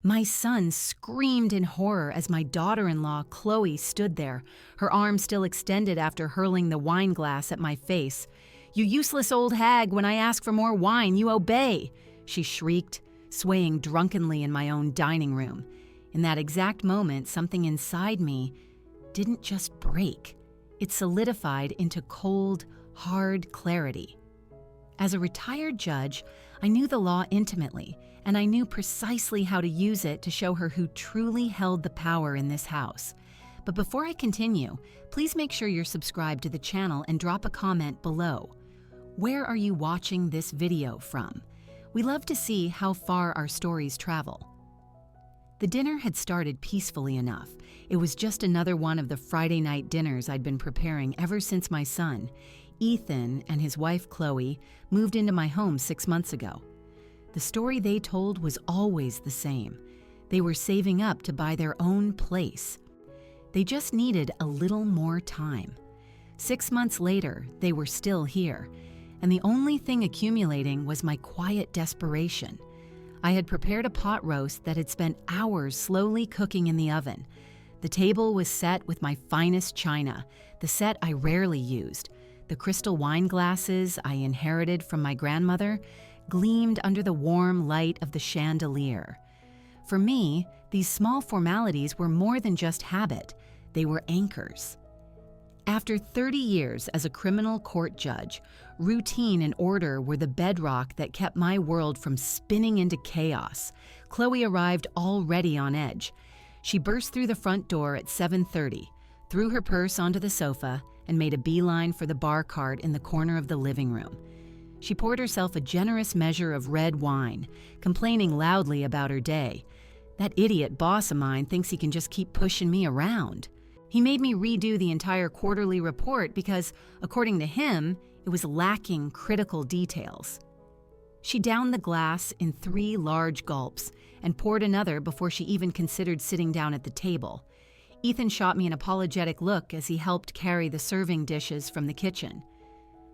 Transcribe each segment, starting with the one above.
My son screamed in horror as my daughter-in-law, Chloe, stood there, her arm still extended after hurling the wine glass at my face. "You useless old hag, when I ask for more wine, you obey," she shrieked, swaying drunkenly in my own dining room. In that exact moment, something inside me didn't just break. It solidified into cold, hard clarity. As a retired judge, I knew the law intimately, and I knew precisely how to use it to show her who truly held the power in this house. But before I continue, please make sure you're subscribed to the channel and drop a comment below. Where are you watching this video from? We love to see how far our stories travel. The dinner had started peacefully enough. It was just another one of the Friday night dinners I'd been preparing ever since my son, Ethan, and his wife Chloe moved into my home 6 months ago. The story they told was always the same. They were saving up to buy their own place. They just needed a little more time. 6 months later, they were still here, and the only thing accumulating was my quiet desperation. I had prepared a pot roast that had spent hours slowly cooking in the oven. The table was set with my finest china, the set I rarely used. The crystal wine glasses I inherited from my grandmother gleamed under the warm light of the chandelier. For me, these small formalities were more than just habit. They were anchors. After 30 years as a criminal court judge, routine and order were the bedrock that kept my world from spinning into chaos. Chloe arrived already on edge. She burst through the front door at 7:30, threw her purse onto the sofa, and made a beeline for the bar cart in the corner of the living room. She poured herself a generous measure of red wine, complaining loudly about her day. "That idiot boss of mine thinks he can just keep pushing me around. He made me redo the entire quarterly report because, according to him, it was lacking critical details." She downed the glass in 3 large gulps and poured another before she even considered sitting down at the table. Ethan shot me an apologetic look as he helped carry the serving dishes from the kitchen.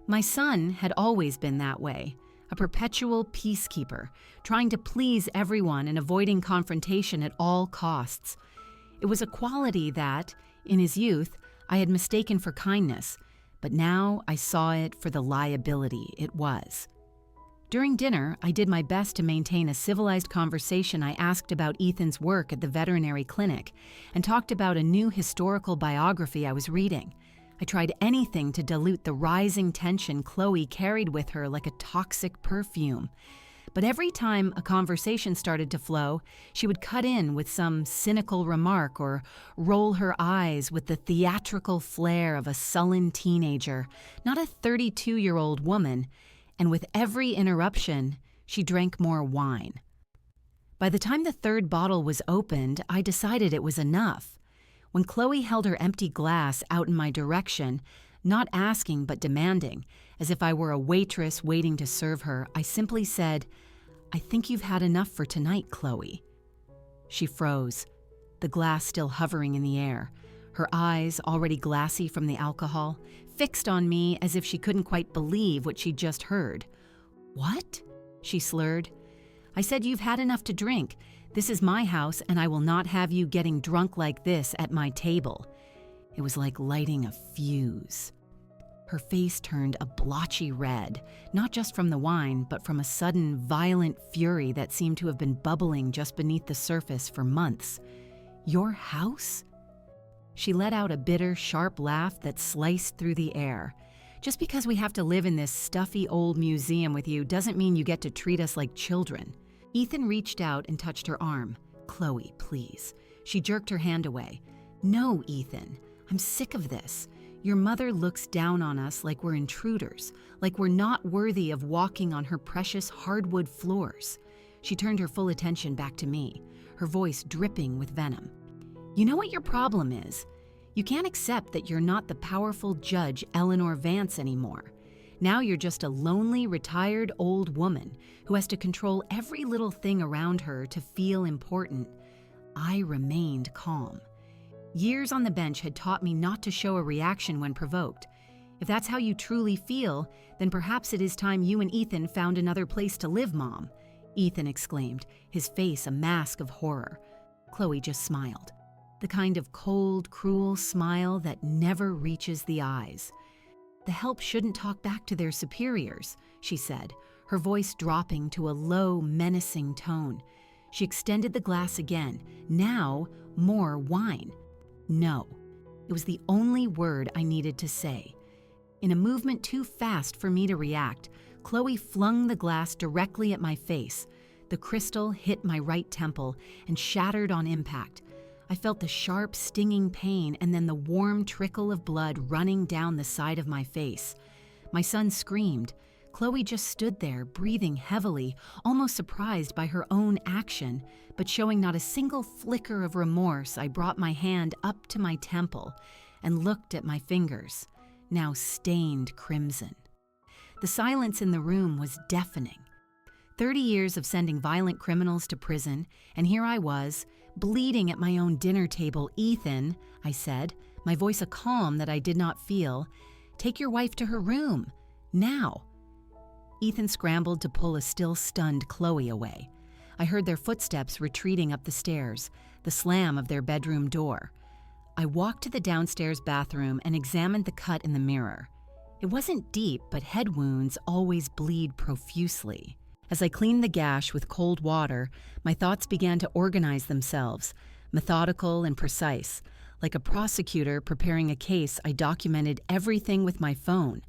My son had always been that way, a perpetual peacekeeper, trying to please everyone and avoiding confrontation at all costs. It was a quality that, in his youth, I had mistaken for kindness, but now I saw it for the liability it was. During dinner, I did my best to maintain a civilized conversation. I asked about Ethan's work at the veterinary clinic and talked about a new historical biography I was reading. I tried anything to dilute the rising tension Chloe carried with her like a toxic perfume. But every time a conversation started to flow, she would cut in with some cynical remark or roll her eyes with the theatrical flair of a sullen teenager, not a 32-year-old woman. And with every interruption, she drank more wine. By the time the 3rd bottle was opened, I decided it was enough. When Chloe held her empty glass out in my direction, not asking but demanding, as if I were a waitress waiting to serve her, I simply said, "I think you've had enough for tonight, Chloe." She froze, the glass still hovering in the air, her eyes, already glassy from the alcohol, fixed on me as if she couldn't quite believe what she'd just heard. "What?" she slurred. "I said you've had enough to drink. This is my house, and I will not have you getting drunk like this at my table." It was like lighting a fuse. Her face turned a blotchy red, not just from the wine, but from a sudden, violent fury that seemed to have been bubbling just beneath the surface for months. "Your house?" She let out a bitter, sharp laugh that sliced through the air. "Just because we have to live in this stuffy old museum with you doesn't mean you get to treat us like children." Ethan reached out and touched her arm. "Chloe, please." She jerked her hand away. "No, Ethan, I'm sick of this. Your mother looks down on us like we're intruders, like we're not worthy of walking on her precious hardwood floors." She turned her full attention back to me, her voice dripping with venom. "You know what your problem is? You can't accept that you're not the powerful Judge Eleanor Vance anymore. Now you're just a lonely, retired old woman who has to control every little thing around her to feel important." I remained calm. Years on the bench had taught me not to show a reaction when provoked. If that's how you truly feel, then perhaps it is time you and Ethan found another place to live, Mom. Ethan exclaimed, his face a mask of horror. Chloe just smiled. The kind of cold, cruel smile that never reaches the eyes. The help shouldn't talk back to their superiors, she said, her voice dropping to a low, menacing tone. She extended the glass again. Now, more wine. No. It was the only word I needed to say. In a movement too fast for me to react, Chloe flung the glass directly at my face. The crystal hit my right temple and shattered on impact. I felt the sharp, stinging pain and then the warm trickle of blood running down the side of my face. My son screamed. Chloe just stood there, breathing heavily, almost surprised by her own action, but showing not a single flicker of remorse. I brought my hand up to my temple and looked at my fingers, now stained crimson. The silence in the room was deafening. 30 years of sending violent criminals to prison, and here I was, bleeding at my own dinner table. Ethan, I said, my voice a calm that I did not feel, take your wife to her room, now. Ethan scrambled to pull a still stunned Chloe away. I heard their footsteps retreating up the stairs, the slam of their bedroom door. I walked to the downstairs bathroom and examined the cut in the mirror. It wasn't deep, but head wounds always bleed profusely. As I cleaned the gash with cold water, my thoughts began to organize themselves, methodical and precise. Like a prosecutor preparing a case, I documented everything with my phone.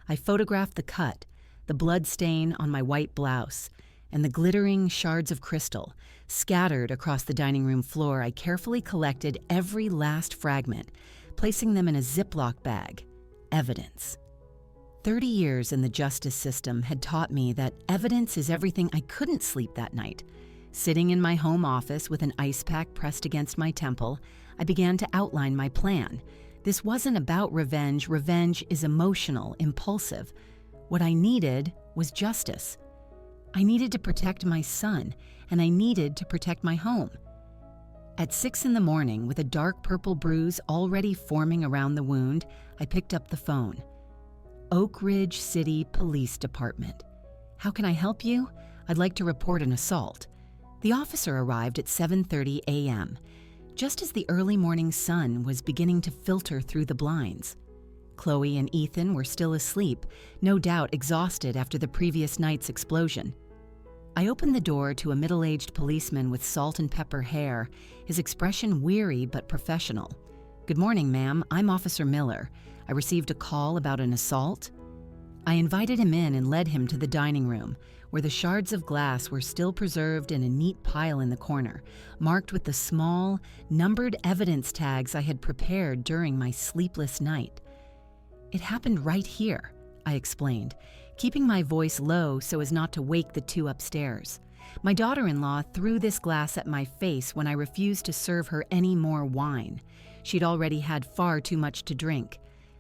I photographed the cut, the blood stain on my white blouse, and the glittering shards of crystal. Scattered across the dining room floor, I carefully collected every last fragment, placing them in a Ziploc bag. Evidence. 30 years in the justice system had taught me that evidence is everything. I couldn't sleep that night. Sitting in my home office with an ice pack pressed against my temple, I began to outline my plan. This wasn't about revenge. Revenge is emotional, impulsive. What I needed was justice. I needed to protect my son, and I needed to protect my home. At 6 a.m, with a dark purple bruise already forming around the wound, I picked up the phone. Oak Ridge City Police Department. How can I help you? I'd like to report an assault. The officer arrived at 7:30 a.m., just as the early morning sun was beginning to filter through the blinds. Chloe and Ethan were still asleep, no doubt exhausted after the previous night's explosion. I opened the door to a middle-aged policeman with salt and pepper hair, his expression weary but professional. Good morning, ma'am. I'm Officer Miller. I received a call about an assault. I invited him in and led him to the dining room, where the shards of glass were still preserved in a neat pile in the corner, marked with the small, numbered evidence tags I had prepared during my sleepless night. It happened right here, I explained, keeping my voice low so as not to wake the two upstairs. My daughter-in-law threw this glass at my face when I refused to serve her any more wine. She'd already had far too much to drink.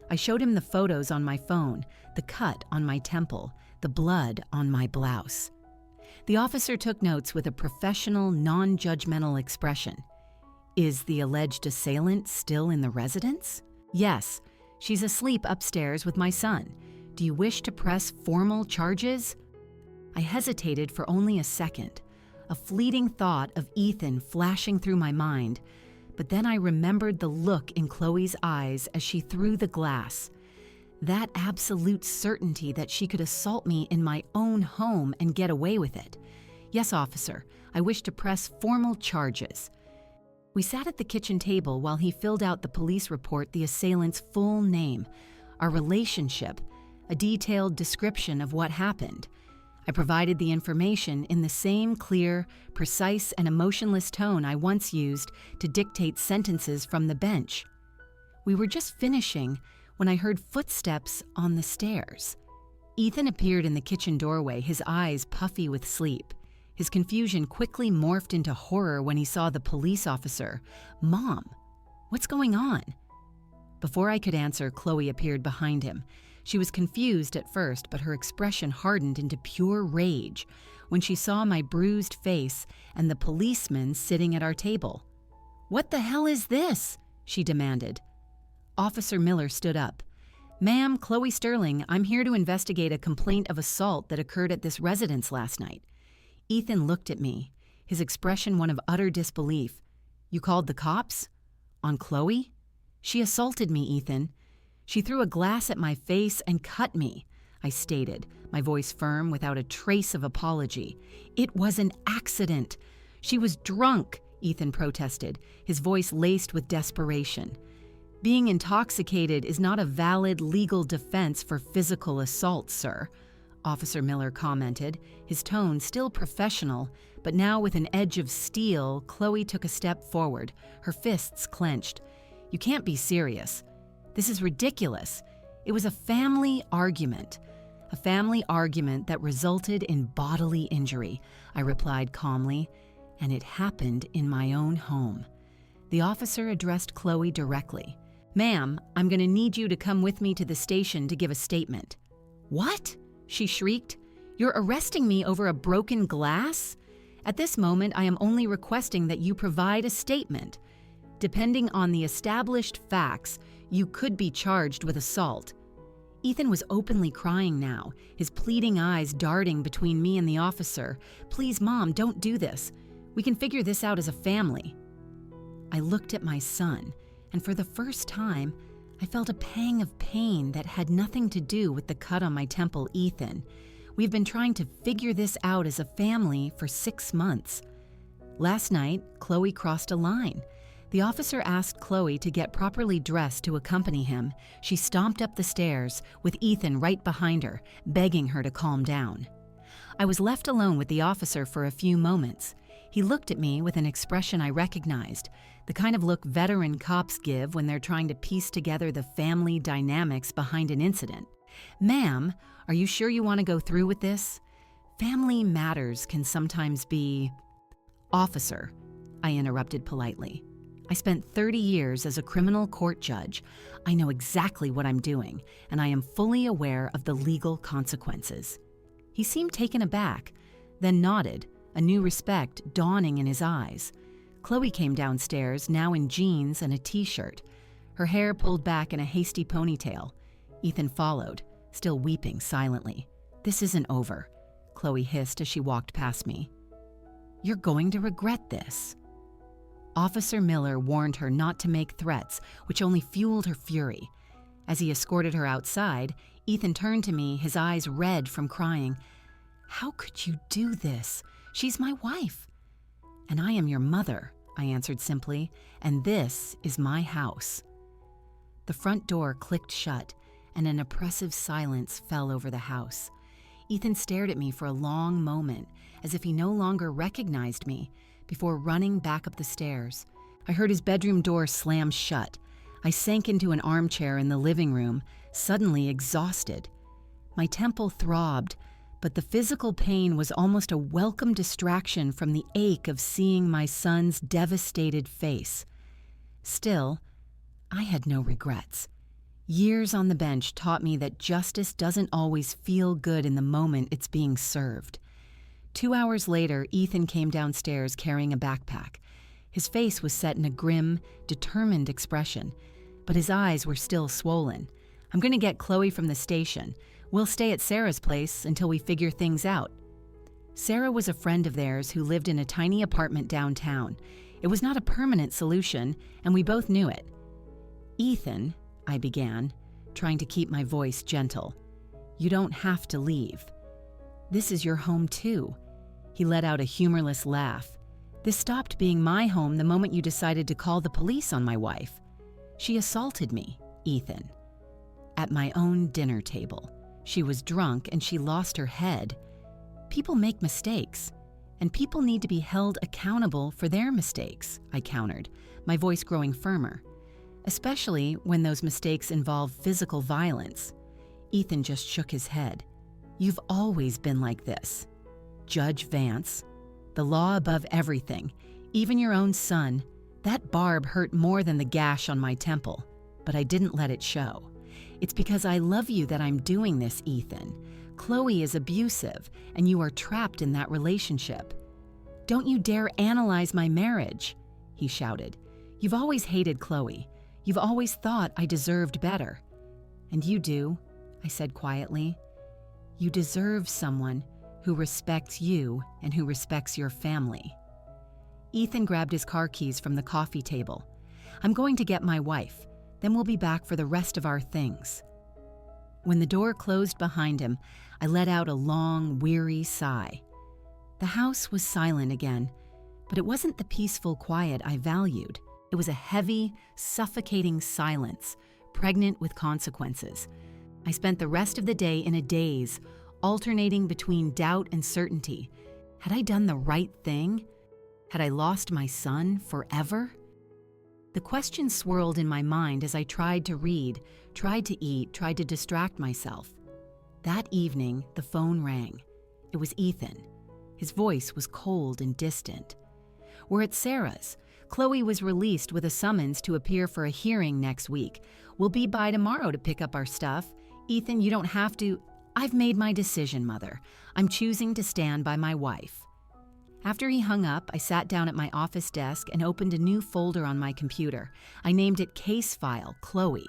I showed him the photos on my phone, the cut on my temple, the blood on my blouse. The officer took notes with a professional, non-judgmental expression. Is the alleged assailant still in the residence? Yes. She's asleep upstairs with my son. Do you wish to press formal charges? I hesitated for only a second, a fleeting thought of Ethan flashing through my mind. But then I remembered the look in Chloe's eyes as she threw the glass. That absolute certainty that she could assault me in my own home and get away with it. Yes, officer, I wish to press formal charges. We sat at the kitchen table while he filled out the police report, the assailant's full name, our relationship, a detailed description of what happened. I provided the information in the same clear, precise, and emotionless tone I once used to dictate sentences from the bench. We were just finishing when I heard footsteps on the stairs. Ethan appeared in the kitchen doorway, his eyes puffy with sleep. His confusion quickly morphed into horror when he saw the police officer. Mom, what's going on? Before I could answer, Chloe appeared behind him. She was confused at first, but her expression hardened into pure rage when she saw my bruised face and the policeman sitting at our table. "What the hell is this?" she demanded. Officer Miller stood up. "Ma'am, Chloe Sterling, I'm here to investigate a complaint of assault that occurred at this residence last night." Ethan looked at me, his expression one of utter disbelief. You called the cops? On Chloe? She assaulted me, Ethan. She threw a glass at my face and cut me, I stated, my voice firm without a trace of apology. It was an accident. She was drunk, Ethan protested, his voice laced with desperation. Being intoxicated is not a valid legal defense for physical assault, sir, Officer Miller commented, his tone still professional, but now with an edge of steel. Chloe took a step forward, her fists clenched. You can't be serious. This is ridiculous. It was a family argument that resulted in bodily injury, I replied calmly, and it happened in my own home. The officer addressed Chloe directly. Ma'am, I'm going to need you to come with me to the station to give a statement. What? She shrieked. You're arresting me over a broken glass? At this moment, I am only requesting that you provide a statement. Depending on the established facts, you could be charged with assault. Ethan was openly crying now, his pleading eyes darting between me and the officer. Please, Mom, don't do this. We can figure this out as a family. I looked at my son, and for the first time, I felt a pang of pain that had nothing to do with the cut on my temple. Ethan, we've been trying to figure this out as a family for 6 months. Last night, Chloe crossed a line. The officer asked Chloe to get properly dressed to accompany him. She stomped up the stairs, with Ethan right behind her, begging her to calm down. I was left alone with the officer for a few moments. He looked at me with an expression I recognized, the kind of look veteran cops give when they're trying to piece together the family dynamics behind an incident. Ma'am, are you sure you want to go through with this? Family matters can sometimes be... Officer, I interrupted politely. I spent 30 years as a criminal court judge. I know exactly what I'm doing, and I am fully aware of the legal consequences. He seemed taken aback, then nodded, a new respect dawning in his eyes. Chloe came downstairs, now in jeans and a t-shirt, her hair pulled back in a hasty ponytail. Ethan followed, still weeping silently. This isn't over, Chloe hissed as she walked past me. You're going to regret this. Officer Miller warned her not to make threats, which only fueled her fury. As he escorted her outside, Ethan turned to me, his eyes red from crying. How could you do this? She's my wife. And I am your mother, I answered simply, and this is my house. The front door clicked shut, and an oppressive silence fell over the house. Ethan stared at me for a long moment, as if he no longer recognized me, before running back up the stairs. I heard his bedroom door slam shut. I sank into an armchair in the living room, suddenly exhausted. My temple throbbed, but the physical pain was almost a welcome distraction from the ache of seeing my son's devastated face. Still, I had no regrets. Years on the bench taught me that justice doesn't always feel good in the moment it's being served. 2 hours later, Ethan came downstairs carrying a backpack. His face was set in a grim, determined expression, but his eyes were still swollen. I'm going to get Chloe from the station. We'll stay at Sarah's place until we figure things out. Sarah was a friend of theirs who lived in a tiny apartment downtown. It was not a permanent solution, and we both knew it. Ethan, I began, trying to keep my voice gentle. You don't have to leave. This is your home too. He let out a humorless laugh. This stopped being my home the moment you decided to call the police on my wife. She assaulted me, Ethan. At my own dinner table. She was drunk and she lost her head. People make mistakes, and people need to be held accountable for their mistakes, I countered, my voice growing firmer, especially when those mistakes involve physical violence. Ethan just shook his head. You've always been like this. Judge Vance, the law above everything, even your own son. That barb hurt more than the gash on my temple, but I didn't let it show. It's because I love you that I'm doing this, Ethan. Chloe is abusive, and you are trapped in that relationship. Don't you dare analyze my marriage, he shouted. You've always hated Chloe. You've always thought I deserved better. And you do, I said quietly. You deserve someone who respects you and who respects your family. Ethan grabbed his car keys from the coffee table. I'm going to get my wife, then we'll be back for the rest of our things. When the door closed behind him, I let out a long, weary sigh. The house was silent again, but it wasn't the peaceful quiet I valued. It was a heavy, suffocating silence, pregnant with consequences. I spent the rest of the day in a daze, alternating between doubt and certainty. Had I done the right thing? Had I lost my son forever? The question swirled in my mind as I tried to read, tried to eat, tried to distract myself. That evening, the phone rang. It was Ethan. His voice was cold and distant. We're at Sarah's. Chloe was released with a summons to appear for a hearing next week. We'll be by tomorrow to pick up our stuff. Ethan, you don't have to. I've made my decision, Mother. I'm choosing to stand by my wife. After he hung up, I sat down at my office desk and opened a new folder on my computer. I named it Case File Chloe.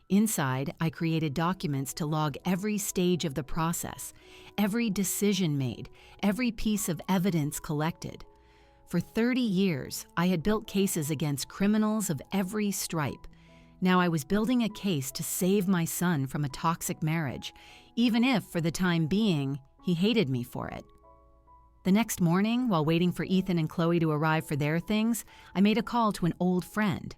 Inside, I created documents to log every stage of the process, every decision made, every piece of evidence collected. For 30 years, I had built cases against criminals of every stripe. Now I was building a case to save my son from a toxic marriage, even if, for the time being, he hated me for it. The next morning, while waiting for Ethan and Chloe to arrive for their things, I made a call to an old friend.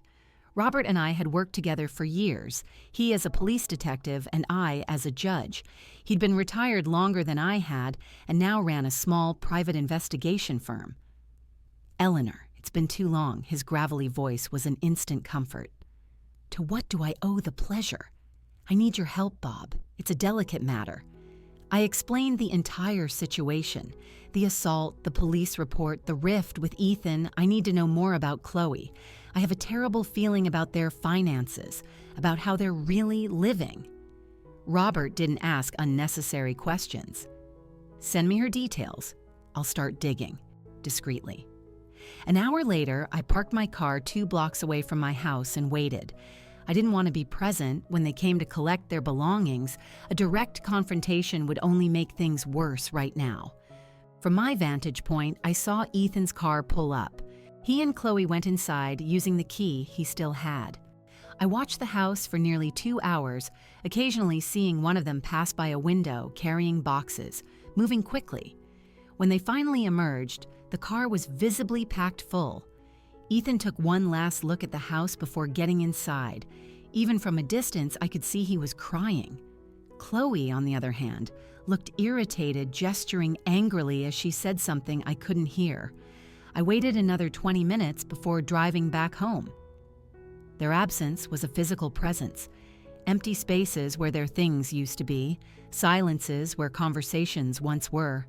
Robert and I had worked together for years, he as a police detective and I as a judge. He'd been retired longer than I had and now ran a small private investigation firm. Eleanor, it's been too long, his gravelly voice was an instant comfort. To what do I owe the pleasure? I need your help, Bob. It's a delicate matter. I explained the entire situation, the assault, the police report, the rift with Ethan. I need to know more about Chloe. I have a terrible feeling about their finances, about how they're really living. Robert didn't ask unnecessary questions. Send me her details. I'll start digging, discreetly. An hour later, I parked my car 2 blocks away from my house and waited. I didn't want to be present when they came to collect their belongings. A direct confrontation would only make things worse right now. From my vantage point, I saw Ethan's car pull up. He and Chloe went inside using the key he still had. I watched the house for nearly 2 hours, occasionally seeing one of them pass by a window carrying boxes, moving quickly. When they finally emerged, the car was visibly packed full. Ethan took one last look at the house before getting inside. Even from a distance, I could see he was crying. Chloe, on the other hand, looked irritated, gesturing angrily as she said something I couldn't hear. I waited another 20 minutes before driving back home. Their absence was a physical presence. Empty spaces where their things used to be, silences where conversations once were.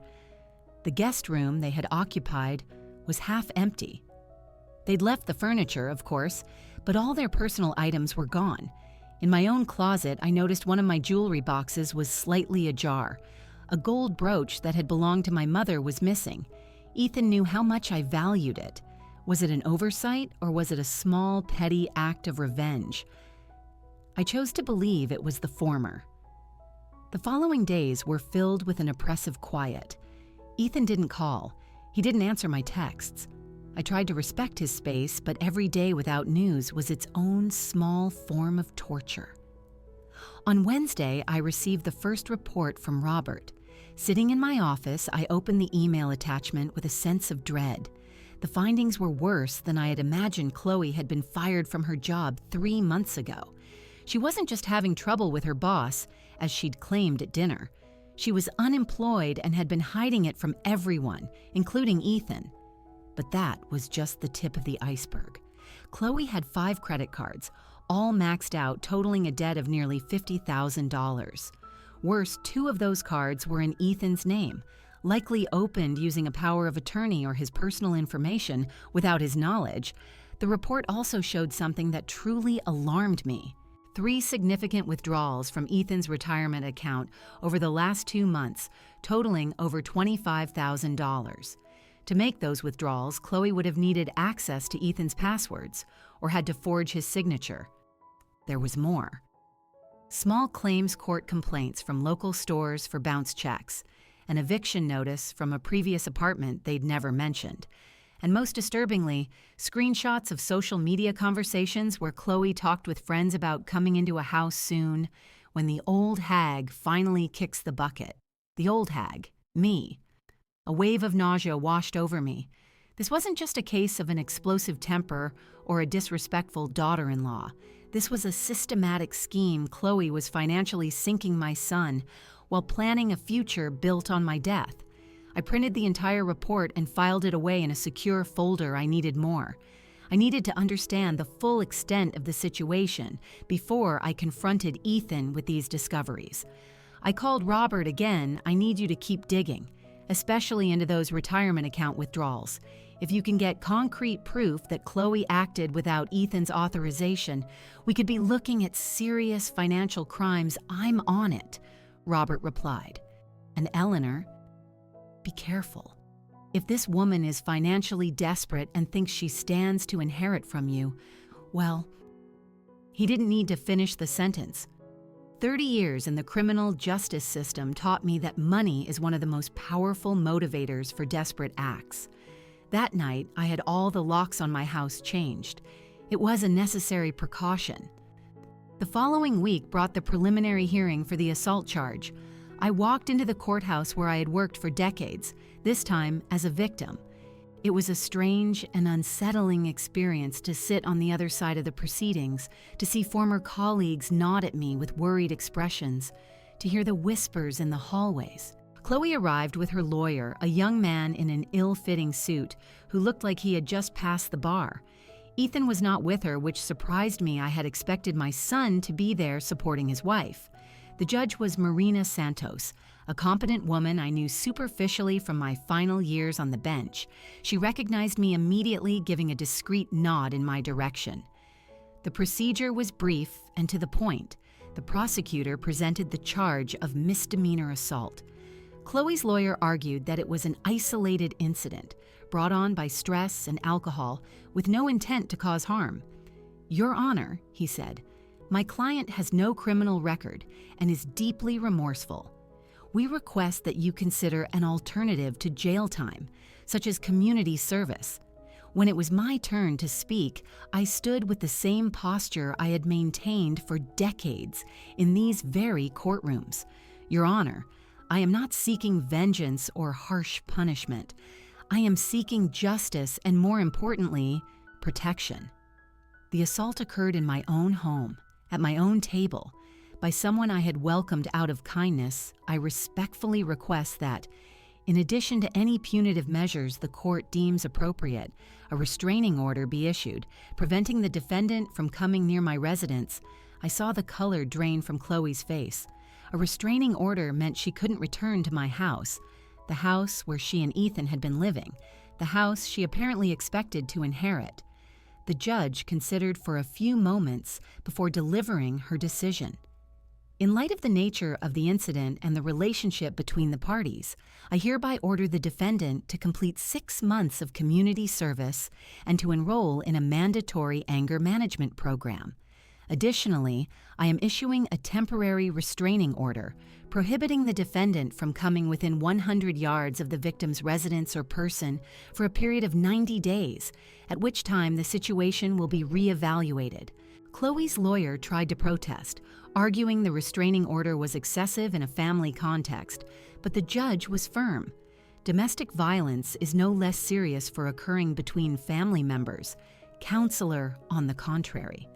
The guest room they had occupied was half empty. They'd left the furniture, of course, but all their personal items were gone. In my own closet, I noticed one of my jewelry boxes was slightly ajar. A gold brooch that had belonged to my mother was missing. Ethan knew how much I valued it. Was it an oversight, or was it a small, petty act of revenge? I chose to believe it was the former. The following days were filled with an oppressive quiet. Ethan didn't call. He didn't answer my texts. I tried to respect his space, but every day without news was its own small form of torture. On Wednesday, I received the first report from Robert. Sitting in my office, I opened the email attachment with a sense of dread. The findings were worse than I had imagined. Chloe had been fired from her job 3 months ago. She wasn't just having trouble with her boss, as she'd claimed at dinner. She was unemployed and had been hiding it from everyone, including Ethan. But that was just the tip of the iceberg. Chloe had 5 credit cards, all maxed out, totaling a debt of nearly $50,000. Worse, 2 of those cards were in Ethan's name, likely opened using a power of attorney or his personal information without his knowledge. The report also showed something that truly alarmed me. 3 significant withdrawals from Ethan's retirement account over the last 2 months, totaling over $25,000. To make those withdrawals, Chloe would have needed access to Ethan's passwords or had to forge his signature. There was more. Small claims court complaints from local stores for bounce checks, an eviction notice from a previous apartment they'd never mentioned. And most disturbingly, screenshots of social media conversations where Chloe talked with friends about coming into a house soon, when the old hag finally kicks the bucket. The old hag, me. A wave of nausea washed over me. This wasn't just a case of an explosive temper or a disrespectful daughter-in-law. This was a systematic scheme. Chloe was financially sinking my son while planning a future built on my death. I printed the entire report and filed it away in a secure folder. I needed more. I needed to understand the full extent of the situation before I confronted Ethan with these discoveries. I called Robert again. I need you to keep digging, especially into those retirement account withdrawals. If you can get concrete proof that Chloe acted without Ethan's authorization, we could be looking at serious financial crimes. I'm on it, Robert replied. And Eleanor, be careful. If this woman is financially desperate and thinks she stands to inherit from you, well, he didn't need to finish the sentence. 30 years in the criminal justice system taught me that money is one of the most powerful motivators for desperate acts. That night, I had all the locks on my house changed. It was a necessary precaution. The following week brought the preliminary hearing for the assault charge. I walked into the courthouse where I had worked for decades, this time as a victim. It was a strange and unsettling experience to sit on the other side of the proceedings, to see former colleagues nod at me with worried expressions, to hear the whispers in the hallways. Chloe arrived with her lawyer, a young man in an ill-fitting suit who looked like he had just passed the bar. Ethan was not with her, which surprised me. I had expected my son to be there supporting his wife. The judge was Marina Santos, a competent woman I knew superficially from my final years on the bench. She recognized me immediately, giving a discreet nod in my direction. The procedure was brief and to the point. The prosecutor presented the charge of misdemeanor assault. Chloe's lawyer argued that it was an isolated incident, brought on by stress and alcohol, with no intent to cause harm. "Your Honor," he said, "my client has no criminal record and is deeply remorseful. We request that you consider an alternative to jail time, such as community service." When it was my turn to speak, I stood with the same posture I had maintained for decades in these very courtrooms. "Your Honor, I am not seeking vengeance or harsh punishment. I am seeking justice and, more importantly, protection." The assault occurred in my own home, at my own table, by someone I had welcomed out of kindness. I respectfully request that, in addition to any punitive measures the court deems appropriate, a restraining order be issued, preventing the defendant from coming near my residence. I saw the color drain from Chloe's face. A restraining order meant she couldn't return to my house, the house where she and Ethan had been living, the house she apparently expected to inherit. The judge considered for a few moments before delivering her decision. "In light of the nature of the incident and the relationship between the parties, I hereby order the defendant to complete 6 months of community service and to enroll in a mandatory anger management program. Additionally, I am issuing a temporary restraining order prohibiting the defendant from coming within 100 yards of the victim's residence or person for a period of 90 days, at which time the situation will be reevaluated." Chloe's lawyer tried to protest, arguing the restraining order was excessive in a family context, but the judge was firm. Domestic violence is no less serious for occurring between family members. Counselor, on the contrary.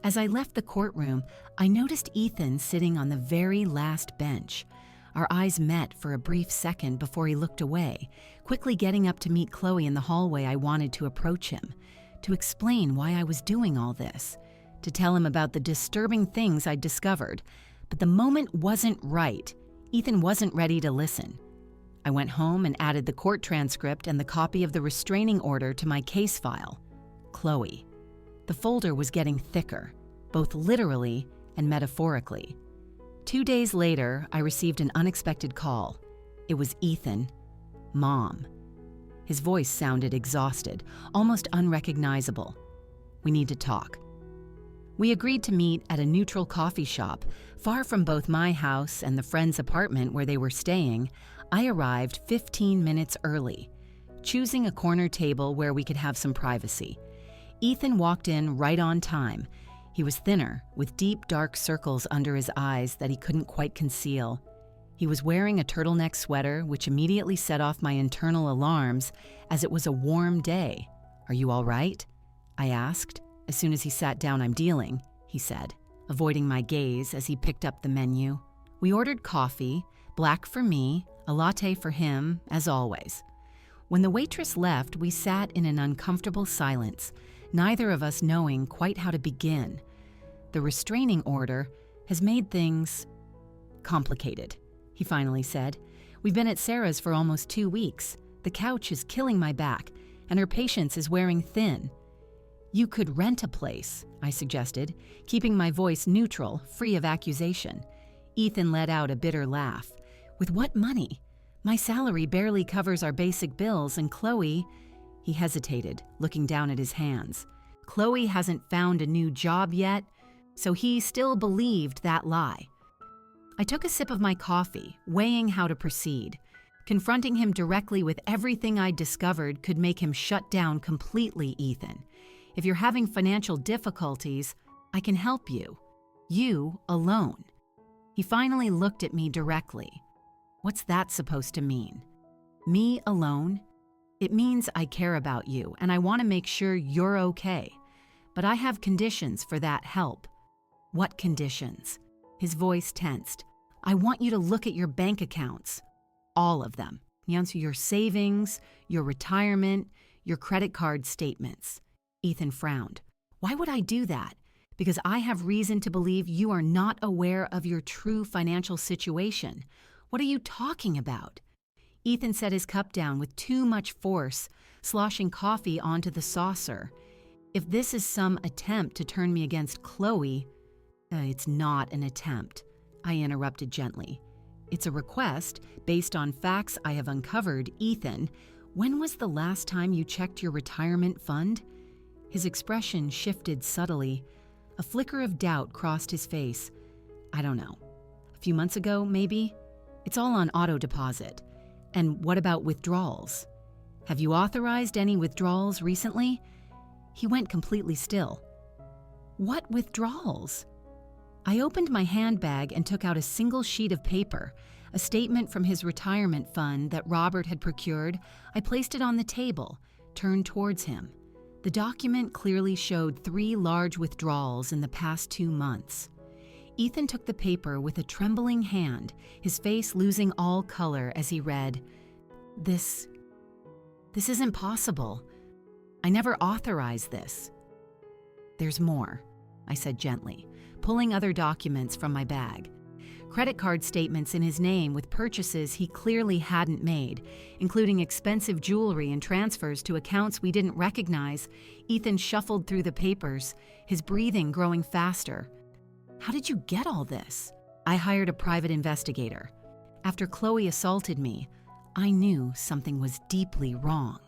As I left the courtroom, I noticed Ethan sitting on the very last bench. Our eyes met for a brief second before he looked away. Quickly getting up to meet Chloe in the hallway, I wanted to approach him, to explain why I was doing all this, to tell him about the disturbing things I'd discovered. But the moment wasn't right. Ethan wasn't ready to listen. I went home and added the court transcript and the copy of the restraining order to my case file. Chloe. The folder was getting thicker, both literally and metaphorically. 2 days later, I received an unexpected call. It was Ethan. Mom. His voice sounded exhausted, almost unrecognizable. "We need to talk." We agreed to meet at a neutral coffee shop, far from both my house and the friend's apartment where they were staying. I arrived 15 minutes early, choosing a corner table where we could have some privacy. Ethan walked in right on time. He was thinner, with deep dark circles under his eyes that he couldn't quite conceal. He was wearing a turtleneck sweater, which immediately set off my internal alarms, as it was a warm day. "Are you all right?" I asked. As soon as he sat down. "I'm dealing," he said, avoiding my gaze as he picked up the menu. We ordered coffee, black for me, a latte for him, as always. When the waitress left, we sat in an uncomfortable silence, neither of us knowing quite how to begin. "The restraining order has made things complicated," he finally said. "We've been at Sarah's for almost 2 weeks. The couch is killing my back, and her patience is wearing thin." "You could rent a place," I suggested, keeping my voice neutral, free of accusation. Ethan let out a bitter laugh. "With what money? My salary barely covers our basic bills, and Chloe—" He hesitated, looking down at his hands. "Chloe hasn't found a new job yet," so he still believed that lie. I took a sip of my coffee, weighing how to proceed. Confronting him directly with everything I'd discovered could make him shut down completely. "Ethan, if you're having financial difficulties, I can help you. You alone." He finally looked at me directly. "What's that supposed to mean? Me alone? It means I care about you, and I want to make sure you're okay. But I have conditions for that help." "What conditions?" His voice tensed. "I want you to look at your bank accounts. All of them. Answer your savings, your retirement, your credit card statements." Ethan frowned. "Why would I do that? Because I have reason to believe you are not aware of your true financial situation. What are you talking about?" Ethan set his cup down with too much force, sloshing coffee onto the saucer. "If this is some attempt to turn me against Chloe—" "It's not an attempt," I interrupted gently. "It's a request based on facts I have uncovered." "Ethan, when was the last time you checked your retirement fund?" His expression shifted subtly. A flicker of doubt crossed his face. "I don't know. A few months ago, maybe? It's all on auto deposit. And what about withdrawals? Have you authorized any withdrawals recently?" He went completely still. "What withdrawals?" I opened my handbag and took out a single sheet of paper, a statement from his retirement fund that Robert had procured. I placed it on the table, turned towards him. The document clearly showed 3 large withdrawals in the past 2 months. Ethan took the paper with a trembling hand, his face losing all color as he read, This isn't possible. I never authorized this." "There's more," I said gently, pulling other documents from my bag. Credit card statements in his name with purchases he clearly hadn't made, including expensive jewelry and transfers to accounts we didn't recognize. Ethan shuffled through the papers, his breathing growing faster. "How did you get all this?" "I hired a private investigator. After Chloe assaulted me, I knew something was deeply wrong."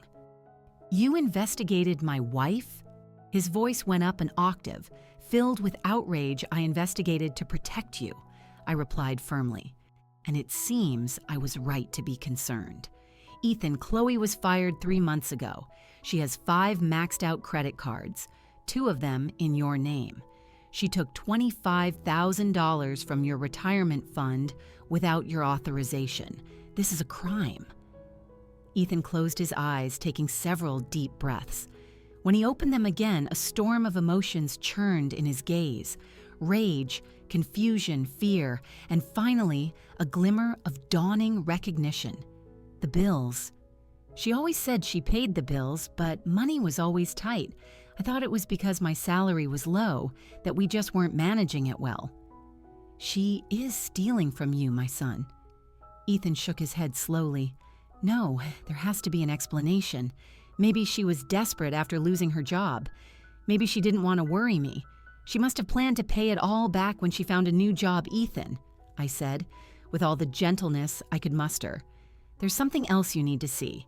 "You investigated my wife?" His voice went up an octave. "Filled with outrage, I investigated to protect you," I replied firmly. "And it seems I was right to be concerned. Ethan, Chloe was fired 3 months ago. She has 5 maxed out credit cards, 2 of them in your name. She took $25,000 from your retirement fund without your authorization. This is a crime." Ethan closed his eyes, taking several deep breaths. When he opened them again, a storm of emotions churned in his gaze. Rage, confusion, fear, and finally, a glimmer of dawning recognition. The bills. She always said she paid the bills, but money was always tight. I thought it was because my salary was low, that we just weren't managing it well. "She is stealing from you, my son." Ethan shook his head slowly. "No, there has to be an explanation. Maybe she was desperate after losing her job. Maybe she didn't want to worry me. She must have planned to pay it all back when she found a new job." "Ethan," I said, with all the gentleness I could muster, "there's something else you need to see."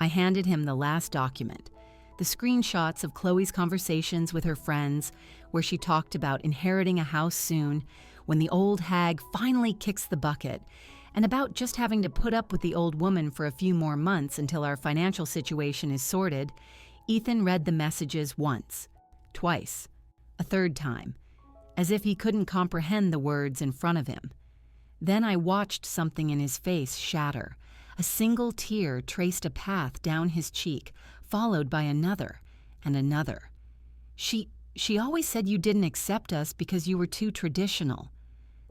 I handed him the last document, the screenshots of Chloe's conversations with her friends, where she talked about inheriting a house soon, when the old hag finally kicks the bucket, and about just having to put up with the old woman for a few more months until our financial situation is sorted, Ethan read the messages once, twice, a third time, as if he couldn't comprehend the words in front of him. Then I watched something in his face shatter. A single tear traced a path down his cheek, followed by another and another. She always said you didn't accept us because you were too traditional.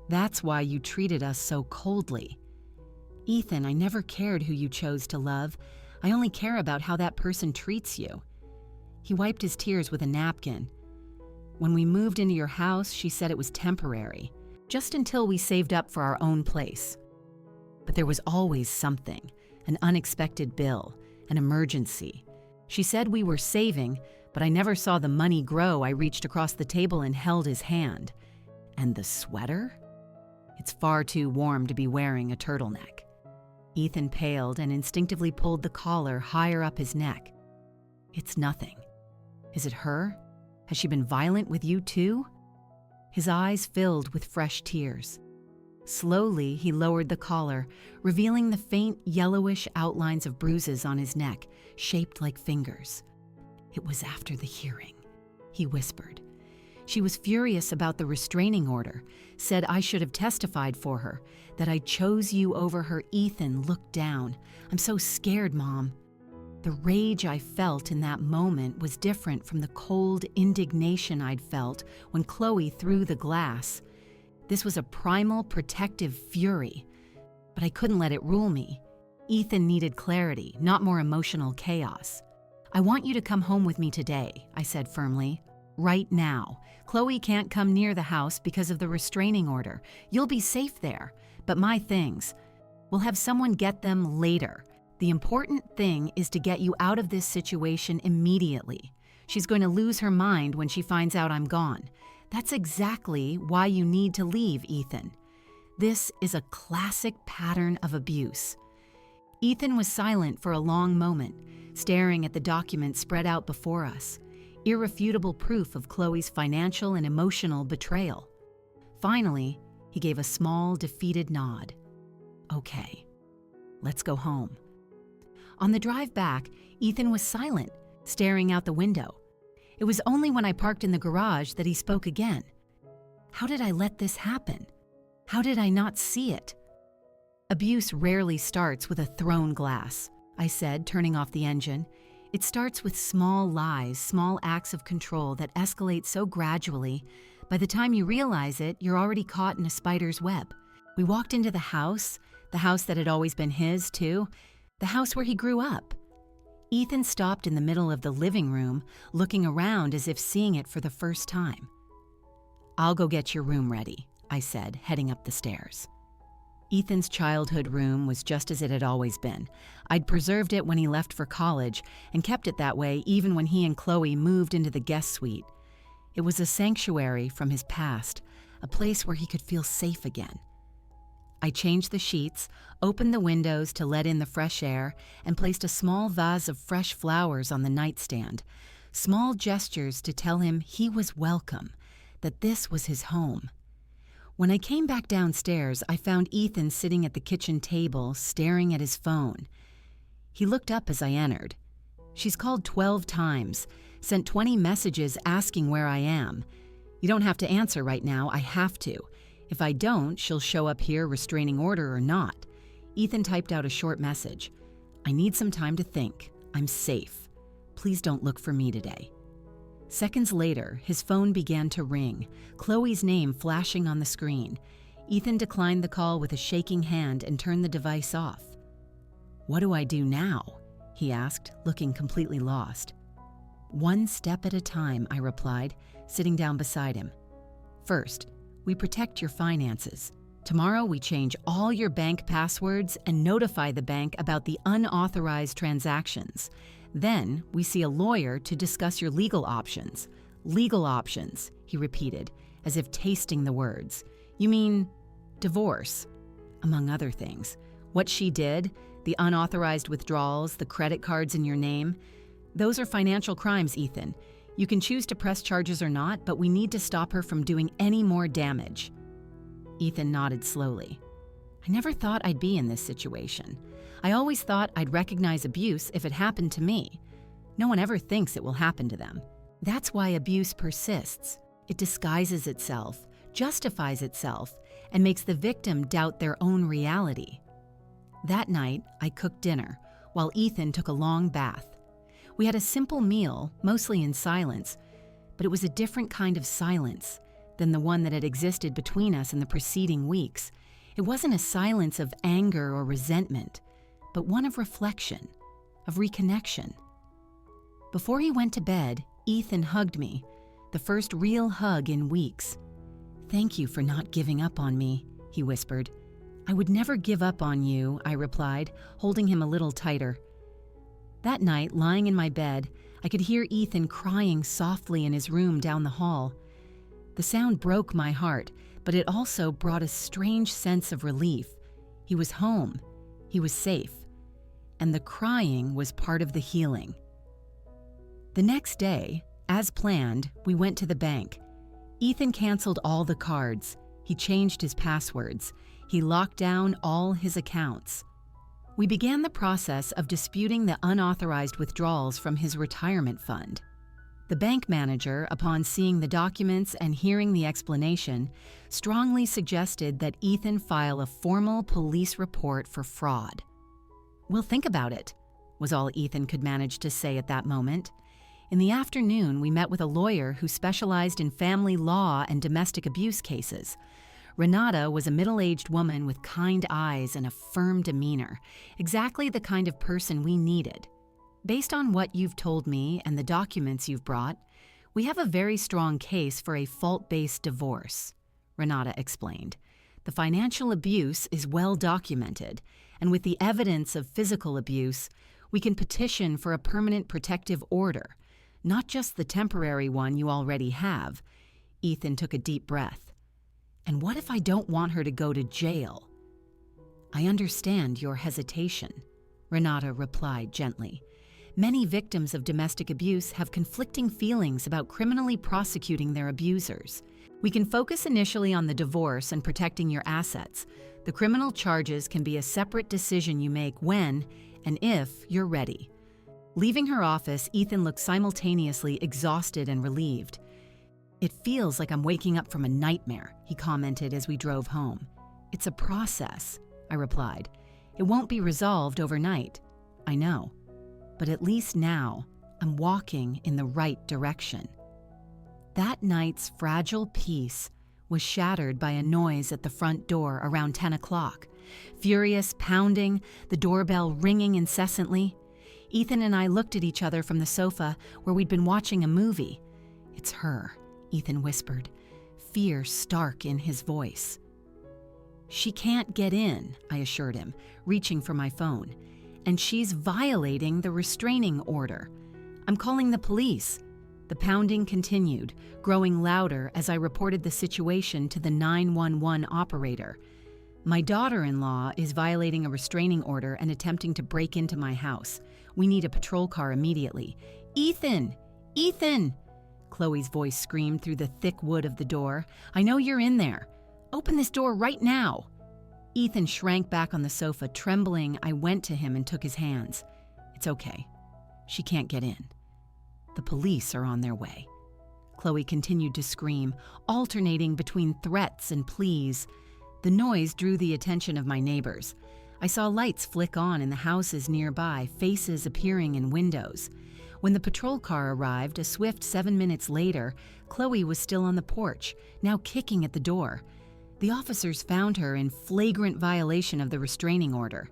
That's why you treated us so coldly. Ethan, I never cared who you chose to love. I only care about how that person treats you. He wiped his tears with a napkin. When we moved into your house, she said it was temporary, just until we saved up for our own place. But there was always something, an unexpected bill, an emergency. She said we were saving, but I never saw the money grow. I reached across the table and held his hand. And the sweater? It's far too warm to be wearing a turtleneck. Ethan paled and instinctively pulled the collar higher up his neck. It's nothing. Is it her? Has she been violent with you too? His eyes filled with fresh tears. Slowly, he lowered the collar, revealing the faint yellowish outlines of bruises on his neck, shaped like fingers. It was after the hearing, he whispered. She was furious about the restraining order, said I should have testified for her, that I chose you over her. Ethan looked down. I'm so scared, Mom. The rage I felt in that moment was different from the cold indignation I'd felt when Chloe threw the glass. This was a primal protective fury, but I couldn't let it rule me. Ethan needed clarity, not more emotional chaos. I want you to come home with me today, I said firmly. Right now. Chloe can't come near the house because of the restraining order. You'll be safe there, but my things, we'll have someone get them later. The important thing is to get you out of this situation immediately. She's going to lose her mind when she finds out I'm gone. That's exactly why you need to leave, Ethan. This is a classic pattern of abuse. Ethan was silent for a long moment, staring at the document spread out before us. Irrefutable proof of Chloe's financial and emotional betrayal. Finally, he gave a small, defeated nod. Okay, let's go home. On the drive back, Ethan was silent, staring out the window. It was only when I parked in the garage that he spoke again. How did I let this happen? How did I not see it? Abuse rarely starts with a thrown glass, I said, turning off the engine. It starts with small lies, small acts of control that escalate so gradually. By the time you realize it, you're already caught in a spider's web. We walked into the house that had always been his, too, the house where he grew up. Ethan stopped in the middle of the living room, looking around as if seeing it for the first time. I'll go get your room ready, I said, heading up the stairs. Ethan's childhood room was just as it had always been. I'd preserved it when he left for college and kept it that way even when he and Chloe moved into the guest suite. It was a sanctuary from his past, a place where he could feel safe again. I changed the sheets, opened the windows to let in the fresh air, and placed a small vase of fresh flowers on the nightstand. Small gestures to tell him he was welcome, that this was his home. When I came back downstairs, I found Ethan sitting at the kitchen table, staring at his phone. He looked up as I entered. She's called 12 times, sent 20 messages asking where I am. You don't have to answer right now, I have to. If I don't, she'll show up here, restraining order or not. Ethan typed out a short message. I need some time to think. I'm safe. Please don't look for me today. Seconds later, his phone began to ring, Chloe's name flashing on the screen. Ethan declined the call with a shaking hand and turned the device off. What do I do now? He asked, looking completely lost. One step at a time, I replied, sitting down beside him. First, we protect your finances. Tomorrow we change all your bank passwords and notify the bank about the unauthorized transactions. Then we see a lawyer to discuss your legal options. Legal options, he repeated, as if tasting the words. You mean divorce, among other things. What she did, the unauthorized withdrawals, the credit cards in your name, those are financial crimes, Ethan. You can choose to press charges or not, but we need to stop her from doing any more damage. Ethan nodded slowly. I never thought I'd be in this situation. I always thought I'd recognize abuse if it happened to me. No one ever thinks it will happen to them. That's why abuse persists. It disguises itself, justifies itself, and makes the victim doubt their own reality. That night, I cooked dinner, while Ethan took a long bath. We had a simple meal, mostly in silence, but it was a different kind of silence than the one that had existed between us in the preceding weeks. It wasn't a silence of anger or resentment, but one of reflection, of reconnection. Before he went to bed, Ethan hugged me, the first real hug in weeks. "Thank you for not giving up on me," he whispered. "I would never give up on you," I replied, holding him a little tighter. That night, lying in my bed, I could hear Ethan crying softly in his room down the hall. The sound broke my heart, but it also brought a strange sense of relief. He was home. He was safe. And the crying was part of the healing. The next day, as planned, we went to the bank. Ethan canceled all the cards. He changed his passwords. He locked down all his accounts. We began the process of disputing the unauthorized withdrawals from his retirement fund. The bank manager, upon seeing the documents and hearing the explanation, strongly suggested that Ethan file a formal police report for fraud. "We'll think about it," was all Ethan could manage to say at that moment. In the afternoon, we met with a lawyer who specialized in family law and domestic abuse cases. Renata was a middle-aged woman with kind eyes and a firm demeanor, exactly the kind of person we needed. "Based on what you've told me and the documents you've brought, we have a very strong case for a fault-based divorce," Renata explained. "The financial abuse is well documented, and with the evidence of physical abuse, we can petition for a permanent protective order, not just the temporary one you already have." Ethan took a deep breath. "And what if I don't want her to go to jail?" "I understand your hesitation," Renata replied gently. "Many victims of domestic abuse have conflicting feelings about criminally prosecuting their abusers. We can focus initially on the divorce and protecting your assets. The criminal charges can be a separate decision you make when and if you're ready." Leaving her office, Ethan looked simultaneously exhausted and relieved. "It feels like I'm waking up from a nightmare," he commented as we drove home. "It's a process," I replied. "It won't be resolved overnight." "I know. But at least now, I'm walking in the right direction." That night's fragile peace was shattered by a noise at the front door around 10 o'clock. Furious pounding, the doorbell ringing incessantly. Ethan and I looked at each other from the sofa where we'd been watching a movie. "It's her," Ethan whispered, fear stark in his voice. "She can't get in," I assured him, reaching for my phone. "And she's violating the restraining order. I'm calling the police." The pounding continued, growing louder as I reported the situation to the 911 operator. "My daughter-in-law is violating a restraining order and attempting to break into my house. We need a patrol car immediately." "Ethan! Ethan!" Chloe's voice screamed through the thick wood of the door. "I know you're in there. Open this door right now." Ethan shrank back on the sofa, trembling. I went to him and took his hands. "It's okay. She can't get in. The police are on their way." Chloe continued to scream, alternating between threats and pleas. The noise drew the attention of my neighbors. I saw lights flick on in the houses nearby, faces appearing in windows. When the patrol car arrived, a swift 7 minutes later, Chloe was still on the porch, now kicking at the door. The officers found her in flagrant violation of the restraining order.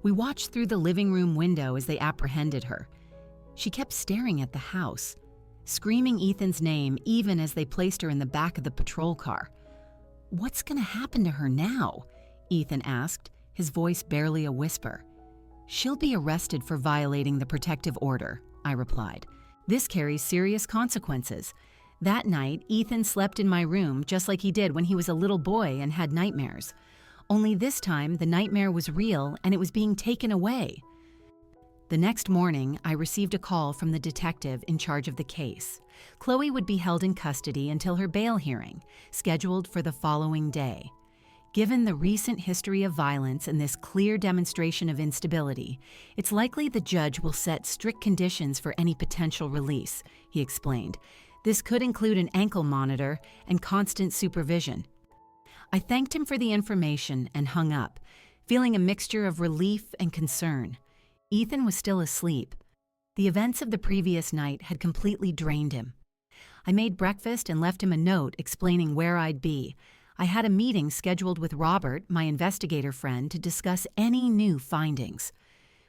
We watched through the living room window as they apprehended her. She kept staring at the house, screaming Ethan's name even as they placed her in the back of the patrol car. "What's going to happen to her now?" Ethan asked, his voice barely a whisper. "She'll be arrested for violating the protective order," I replied. "This carries serious consequences." That night, Ethan slept in my room just like he did when he was a little boy and had nightmares. Only this time, the nightmare was real and it was being taken away. The next morning, I received a call from the detective in charge of the case. Chloe would be held in custody until her bail hearing, scheduled for the following day. Given the recent history of violence and this clear demonstration of instability, it's likely the judge will set strict conditions for any potential release, he explained. This could include an ankle monitor and constant supervision. I thanked him for the information and hung up, feeling a mixture of relief and concern. Ethan was still asleep. The events of the previous night had completely drained him. I made breakfast and left him a note explaining where I'd be. I had a meeting scheduled with Robert, my investigator friend, to discuss any new findings.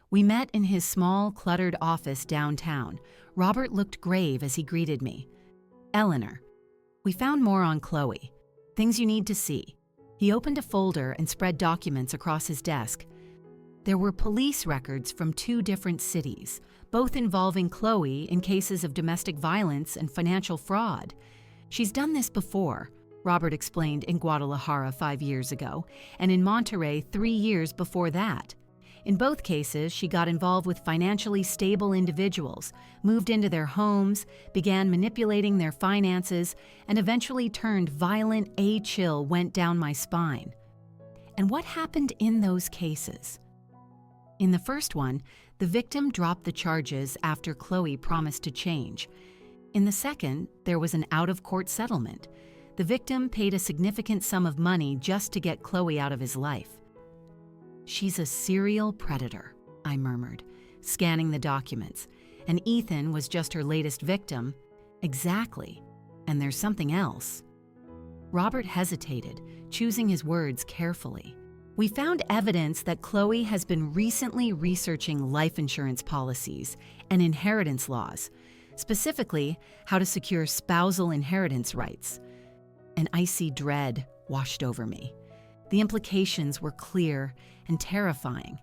We met in his small, cluttered office downtown. Robert looked grave as he greeted me. Eleanor. We found more on Chloe. Things you need to see. He opened a folder and spread documents across his desk. There were police records from 2 different cities, both involving Chloe in cases of domestic violence and financial fraud. She's done this before, Robert explained, in Guadalajara 5 years ago, and in Monterrey 3 years before that. In both cases, she got involved with financially stable individuals, moved into their homes, began manipulating their finances, and eventually turned violent. A chill went down my spine. And what happened in those cases? In the first one, the victim dropped the charges after Chloe promised to change. In the second, there was an out-of-court settlement. The victim paid a significant sum of money just to get Chloe out of his life. She's a serial predator, I murmured, scanning the documents. And Ethan was just her latest victim. Exactly. And there's something else. Robert hesitated, choosing his words carefully. We found evidence that Chloe has been recently researching life insurance policies and inheritance laws, specifically how to secure spousal inheritance rights. An icy dread washed over me. The implications were clear and terrifying.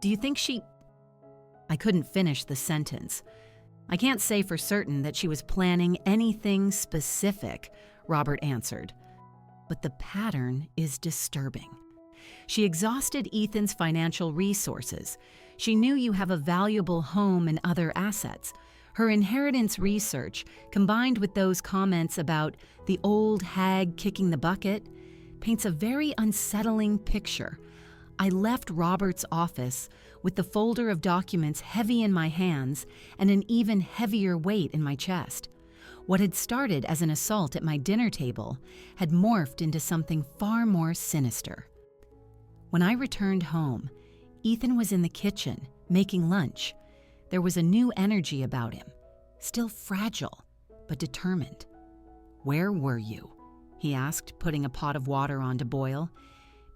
Do you think she... I couldn't finish the sentence. I can't say for certain that she was planning anything specific, Robert answered. But the pattern is disturbing. She exhausted Ethan's financial resources. She knew you have a valuable home and other assets. Her inheritance research, combined with those comments about the old hag kicking the bucket, paints a very unsettling picture. I left Robert's office with the folder of documents heavy in my hands and an even heavier weight in my chest. What had started as an assault at my dinner table had morphed into something far more sinister. When I returned home, Ethan was in the kitchen, making lunch. There was a new energy about him, still fragile, but determined. "Where were you?" he asked, putting a pot of water on to boil.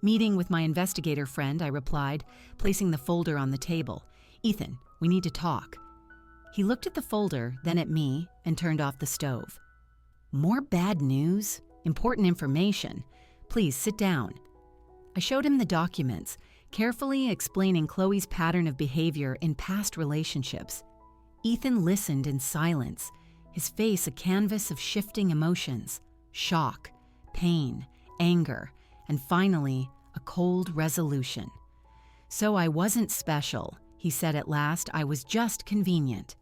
"Meeting with my investigator friend," I replied, placing the folder on the table. "Ethan, we need to talk." He looked at the folder, then at me, and turned off the stove. "More bad news? Important information. Please sit down." I showed him the documents, carefully explaining Chloe's pattern of behavior in past relationships. Ethan listened in silence, his face a canvas of shifting emotions: shock, pain, anger, and finally, a cold resolution. "So I wasn't special," he said at last. "I was just convenient."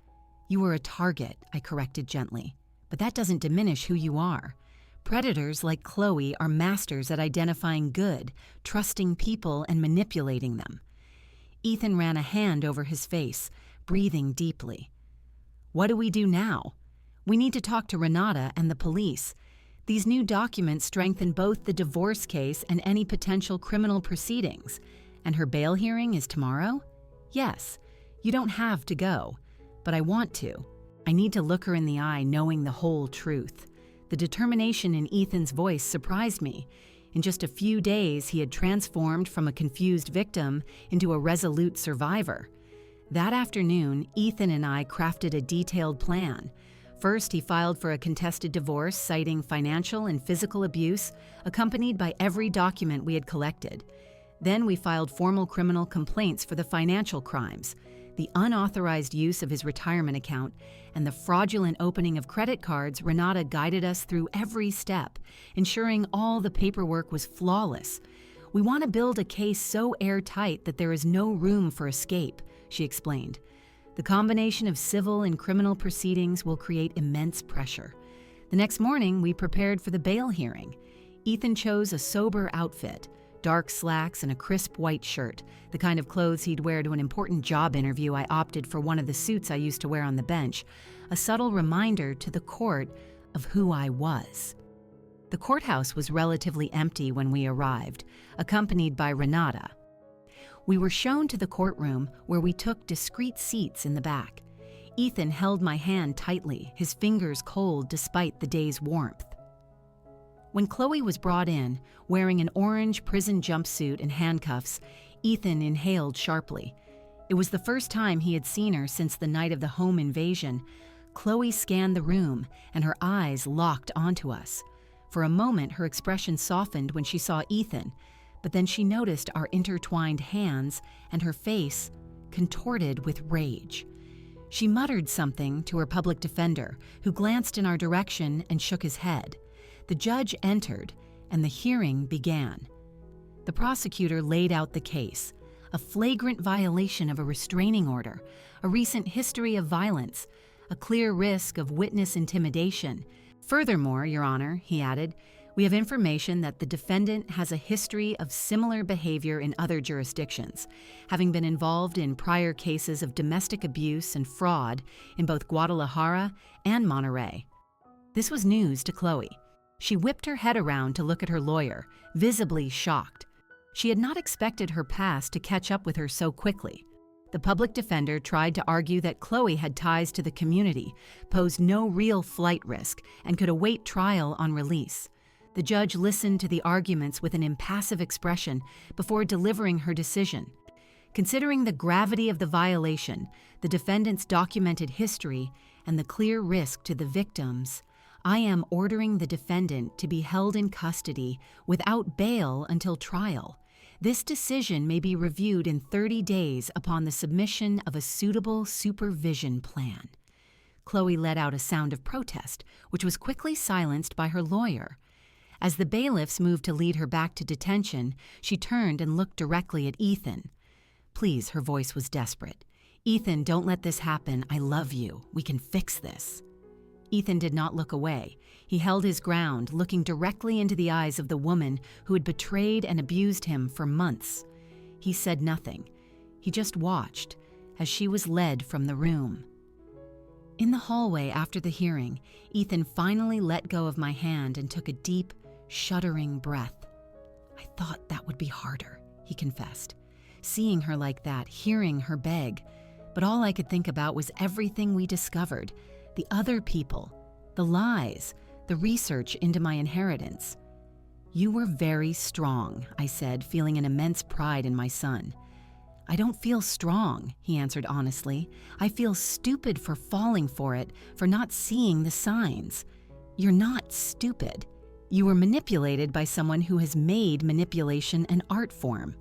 "You were a target," I corrected gently. "But that doesn't diminish who you are. Predators like Chloe are masters at identifying good, trusting people, and manipulating them." Ethan ran a hand over his face, breathing deeply. "What do we do now? We need to talk to Renata and the police. These new documents strengthen both the divorce case and any potential criminal proceedings. And her bail hearing is tomorrow? Yes. You don't have to go, but I want to. I need to look her in the eye knowing the whole truth." The determination in Ethan's voice surprised me. In just a few days, he had transformed from a confused victim into a resolute survivor. That afternoon, Ethan and I crafted a detailed plan. First, he filed for a contested divorce citing financial and physical abuse, accompanied by every document we had collected. Then we filed formal criminal complaints for the financial crimes, the unauthorized use of his retirement account, and the fraudulent opening of credit cards. Renata guided us through every step, ensuring all the paperwork was flawless. "We want to build a case so airtight that there is no room for escape," she explained. "The combination of civil and criminal proceedings will create immense pressure." The next morning, we prepared for the bail hearing. Ethan chose a sober outfit, dark slacks and a crisp white shirt, the kind of clothes he'd wear to an important job interview. I opted for one of the suits I used to wear on the bench, a subtle reminder to the court of who I was. The courthouse was relatively empty when we arrived, accompanied by Renata. We were shown to the courtroom where we took discreet seats in the back. Ethan held my hand tightly, his fingers cold despite the day's warmth. When Chloe was brought in, wearing an orange prison jumpsuit and handcuffs, Ethan inhaled sharply. It was the first time he had seen her since the night of the home invasion. Chloe scanned the room, and her eyes locked onto us. For a moment, her expression softened when she saw Ethan, but then she noticed our intertwined hands, and her face contorted with rage. She muttered something to her public defender, who glanced in our direction and shook his head. The judge entered, and the hearing began. The prosecutor laid out the case: a flagrant violation of a restraining order, a recent history of violence, a clear risk of witness intimidation. Furthermore, Your Honor, he added, we have information that the defendant has a history of similar behavior in other jurisdictions, having been involved in prior cases of domestic abuse and fraud in both Guadalajara and Monterrey. This was news to Chloe. She whipped her head around to look at her lawyer, visibly shocked. She had not expected her past to catch up with her so quickly. The public defender tried to argue that Chloe had ties to the community, posed no real flight risk, and could await trial on release. The judge listened to the arguments with an impassive expression before delivering her decision. Considering the gravity of the violation, the defendant's documented history, and the clear risk to the victims, I am ordering the defendant to be held in custody without bail until trial. This decision may be reviewed in 30 days upon the submission of a suitable supervision plan. Chloe let out a sound of protest, which was quickly silenced by her lawyer. As the bailiffs moved to lead her back to detention, she turned and looked directly at Ethan. Please, her voice was desperate. Ethan, don't let this happen. I love you. We can fix this. Ethan did not look away. He held his ground, looking directly into the eyes of the woman who had betrayed and abused him for months. He said nothing. He just watched as she was led from the room. In the hallway after the hearing, Ethan finally let go of my hand and took a deep, shuddering breath. I thought that would be harder, he confessed. Seeing her like that, hearing her beg. But all I could think about was everything we discovered. The other people, the lies, the research into my inheritance. You were very strong, I said, feeling an immense pride in my son. I don't feel strong, he answered honestly. I feel stupid for falling for it, for not seeing the signs. You're not stupid. You were manipulated by someone who has made manipulation an art form.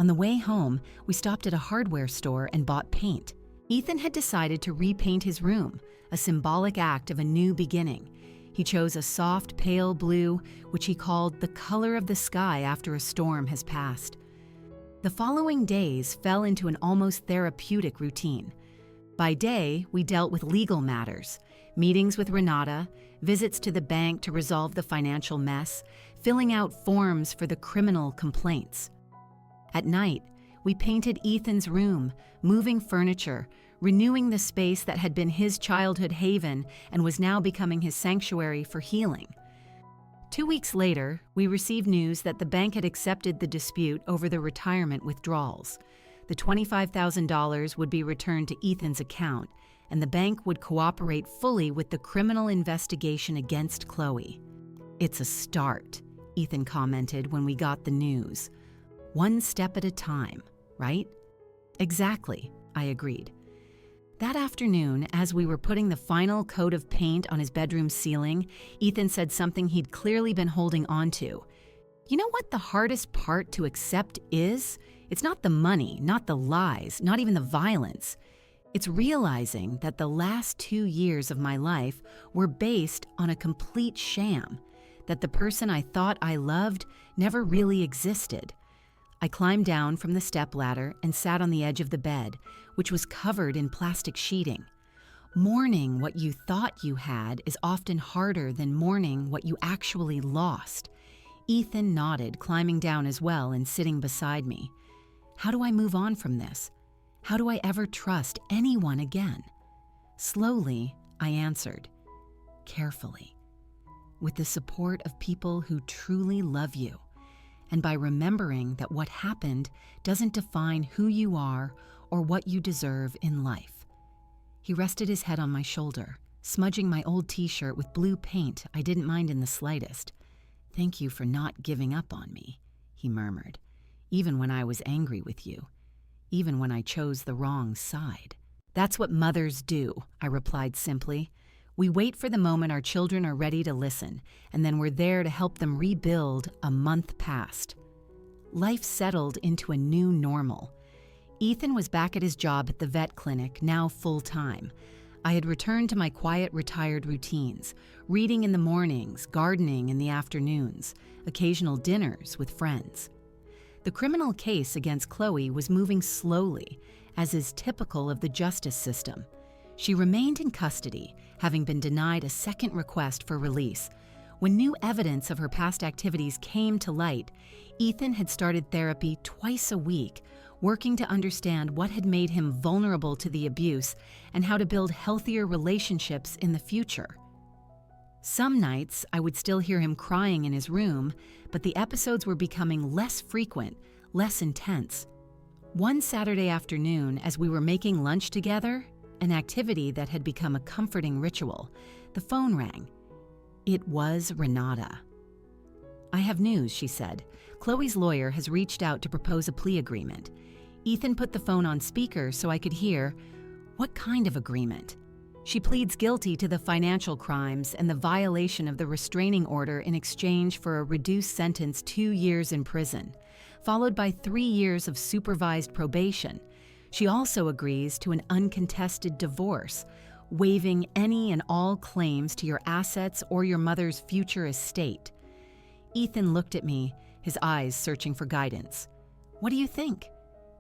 On the way home, we stopped at a hardware store and bought paint. Ethan had decided to repaint his room, a symbolic act of a new beginning. He chose a soft, pale blue, which he called the color of the sky after a storm has passed. The following days fell into an almost therapeutic routine. By day, we dealt with legal matters, meetings with Renata, visits to the bank to resolve the financial mess, filling out forms for the criminal complaints. At night, we painted Ethan's room, moving furniture, renewing the space that had been his childhood haven and was now becoming his sanctuary for healing. 2 weeks later, we received news that the bank had accepted the dispute over the retirement withdrawals. The $25,000 would be returned to Ethan's account, and the bank would cooperate fully with the criminal investigation against Chloe. It's a start, Ethan commented when we got the news. One step at a time, right? Exactly, I agreed. That afternoon, as we were putting the final coat of paint on his bedroom ceiling, Ethan said something he'd clearly been holding on to. You know what the hardest part to accept is? It's not the money, not the lies, not even the violence. It's realizing that the last 2 years of my life were based on a complete sham, that the person I thought I loved never really existed. I climbed down from the stepladder and sat on the edge of the bed, which was covered in plastic sheeting. Mourning what you thought you had is often harder than mourning what you actually lost. Ethan nodded, climbing down as well and sitting beside me. How do I move on from this? How do I ever trust anyone again? Slowly, I answered, carefully, with the support of people who truly love you, and by remembering that what happened doesn't define who you are or what you deserve in life. He rested his head on my shoulder, smudging my old t-shirt with blue paint I didn't mind in the slightest. "Thank you for not giving up on me," he murmured, "even when I was angry with you, even when I chose the wrong side." "That's what mothers do," I replied simply. "We wait for the moment our children are ready to listen, and then we're there to help them rebuild." A month passed. Life settled into a new normal. Ethan was back at his job at the vet clinic, now full-time. I had returned to my quiet, retired routines, reading in the mornings, gardening in the afternoons, occasional dinners with friends. The criminal case against Chloe was moving slowly, as is typical of the justice system. She remained in custody, having been denied a second request for release. When new evidence of her past activities came to light, Ethan had started therapy twice a week, working to understand what had made him vulnerable to the abuse and how to build healthier relationships in the future. Some nights, I would still hear him crying in his room, but the episodes were becoming less frequent, less intense. One Saturday afternoon, as we were making lunch together, an activity that had become a comforting ritual, the phone rang. It was Renata. "I have news," she said. "Chloe's lawyer has reached out to propose a plea agreement." Ethan put the phone on speaker so I could hear. "What kind of agreement?" "She pleads guilty to the financial crimes and the violation of the restraining order in exchange for a reduced sentence, 2 years in prison, followed by 3 years of supervised probation. She also agrees to an uncontested divorce, waiving any and all claims to your assets or your mother's future estate." Ethan looked at me, his eyes searching for guidance. "What do you think?"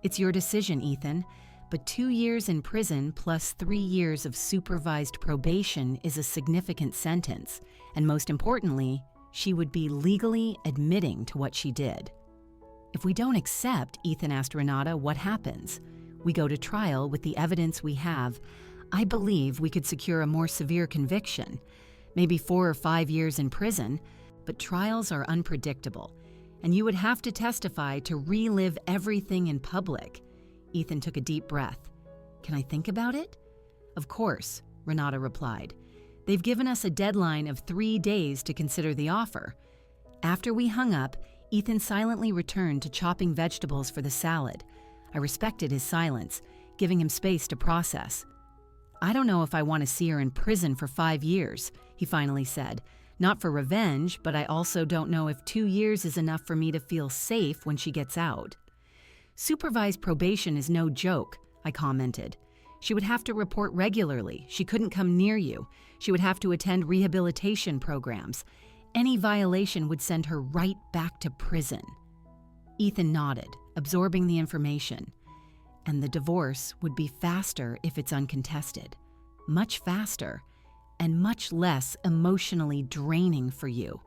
"It's your decision, Ethan, but 2 years in prison plus 3 years of supervised probation is a significant sentence, and most importantly, she would be legally admitting to what she did." "If we don't accept," Ethan asked Renata, "what happens?" "We go to trial with the evidence we have. I believe we could secure a more severe conviction, maybe 4 or 5 years in prison, but trials are unpredictable, and you would have to testify to relive everything in public." Ethan took a deep breath. "Can I think about it?" "Of course," Renata replied. "They've given us a deadline of 3 days to consider the offer." After we hung up, Ethan silently returned to chopping vegetables for the salad. I respected his silence, giving him space to process. "I don't know if I want to see her in prison for 5 years, he finally said. "Not for revenge, but I also don't know if 2 years is enough for me to feel safe when she gets out." "Supervised probation is no joke," I commented. "She would have to report regularly. She couldn't come near you. She would have to attend rehabilitation programs. Any violation would send her right back to prison." Ethan nodded, absorbing the information. "And the divorce would be faster if it's uncontested. Much faster, and much less emotionally draining for you."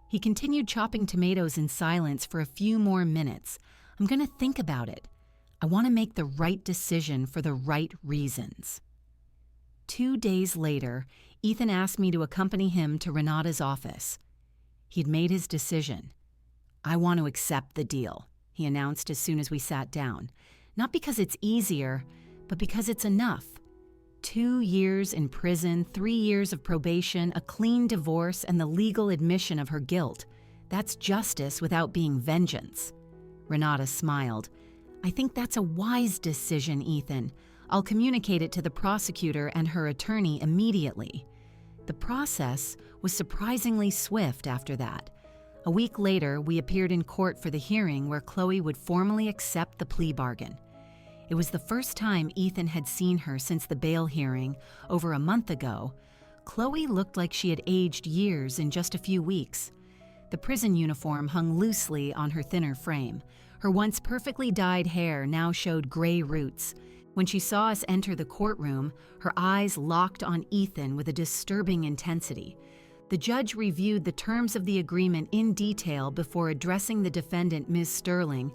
He continued chopping tomatoes in silence for a few more minutes. "I'm going to think about it. I want to make the right decision for the right reasons." 2 days later, Ethan asked me to accompany him to Renata's office. He'd made his decision. "I want to accept the deal," he announced as soon as we sat down. "Not because it's easier, but because it's enough. 2 years in prison, 3 years of probation, a clean divorce, and the legal admission of her guilt. That's justice without being vengeance." Renata smiled. "I think that's a wise decision, Ethan. I'll communicate it to the prosecutor and her attorney immediately." The process was surprisingly swift after that. A week later, we appeared in court for the hearing where Chloe would formally accept the plea bargain. It was the first time Ethan had seen her since the bail hearing over a month ago. Chloe looked like she had aged years in just a few weeks. The prison uniform hung loosely on her thinner frame. Her once perfectly dyed hair now showed gray roots. When she saw us enter the courtroom, her eyes locked on Ethan with a disturbing intensity. The judge reviewed the terms of the agreement in detail before addressing the defendant, Ms. Sterling.